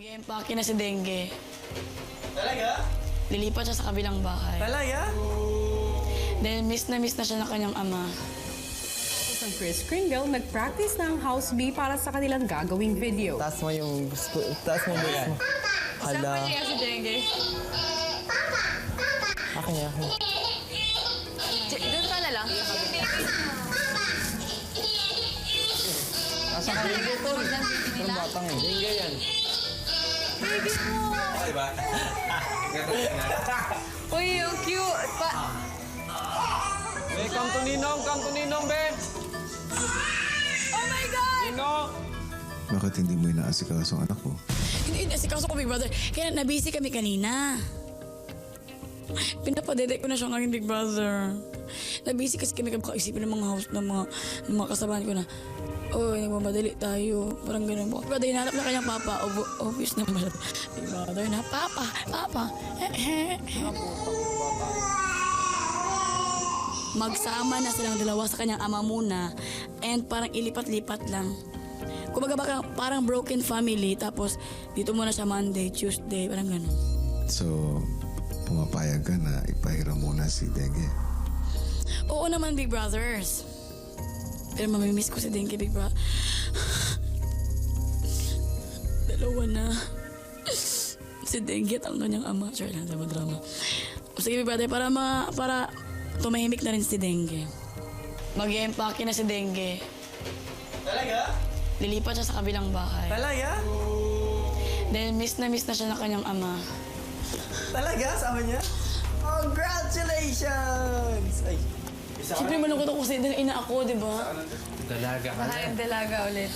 Mag-i-empake na si Dengue. Talaga? Lilipat siya sa kabilang bahay. Talaga? Then miss na siya ng kanyang ama. Tapos ang Kris Kringle, nag-practice ng house bee para sa kanilang gagawing video. Taas mo yung... Taas mo yung... Hala. si Dengue. Akin niya. Doon ka na lang. Nasa ka rin dito. Ang batang eh. Hindi yan. Baby mo! Ay ba? Uy, yung cute! Be, come to Ninong, be. Oh my God! Ninong! Bakit hindi mo inaasikaso ang anak ko? Hindi, si kaso ko, Big Brother. Kaya nabisi kami kanina. Pinapadede ko na siya ng aking Big Brother. Nabisi kasi kami kaisipin ng mga house, ng mga kasamahan ko na, oh, nagmamadali tayo. Parang ganun po. Big Brother, hinahanap na kanyang papa. Obvious na masyado. Big Brother na, papa. Magsama na silang dalawa sa kanyang ama muna. And parang ilipat-lipat lang. Kumbaga parang broken family. Tapos dito muna siya Monday, Tuesday. Parang ganun. So, pumapayag ka na ipahiram muna si Dengue. Oo naman, Big Brothers. Pero mamimiss ko si Dengue, Big Brother. Dalawa na. Si Dengue at ang kanyang ama. Sure lang, sama drama. O sige, Big Brother, para tumahimik na rin si Dengue. Mag-i-empake na si Dengue. Talaga? Lilipat siya sa kabilang bahay. Talaga? Then miss na siya ng kanyang ama. Talaga? Sama niya? Congratulations! Ay. Siyempre malungkot ako kasi ina ako, di ba? Dalaga ka na. Dalaga ulit.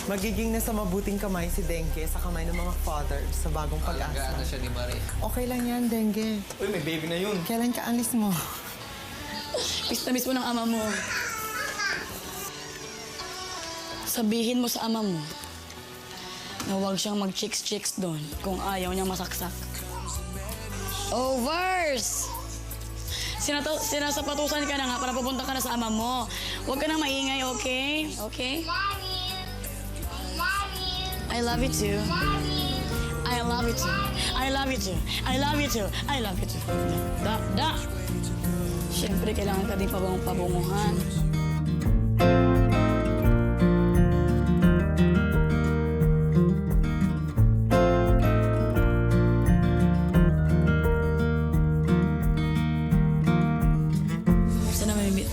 Magiging nasa mabuting kamay si Dengue sa kamay ng mga fathers sa bagong pag-asa. Alagaan na siya ni Marie. Okay lang yan, Dengue. Uy, may baby na yun. Kailan ka alis mo? Miss na miss mo ng ama mo. Sabihin mo sa ama mo na huwag siyang mag-chicks doon kung ayaw niyang masaksak. Overs! Sinasapatusan ka na nga para pupunta ka na sa ama mo. Huwag ka nang maingay, okay? Okay? I love you too. I love you too. I love you too. I love you too. I love you too. Da. Siyempre, kailangan ka din pabunguhan.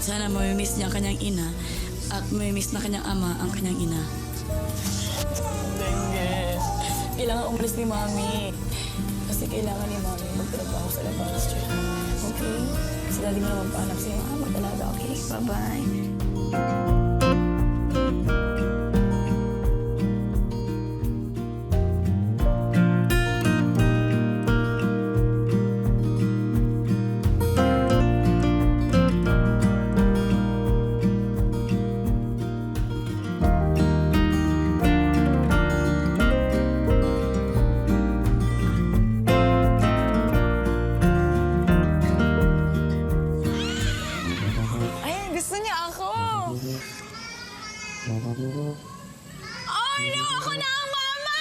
Sana mamimiss niya ang kanyang ina at mamimiss na kanyang ama ang kanyang ina. Dengue. Kailangan umalis ni Mami. Kasi kailangan ni Mami magtrabaho sa labas. Okay? Kasi dati mo naman paanap siya. Mag-alaga, okay? Bye-bye. Gusto niya ako. Oh no! Ako na ang mama!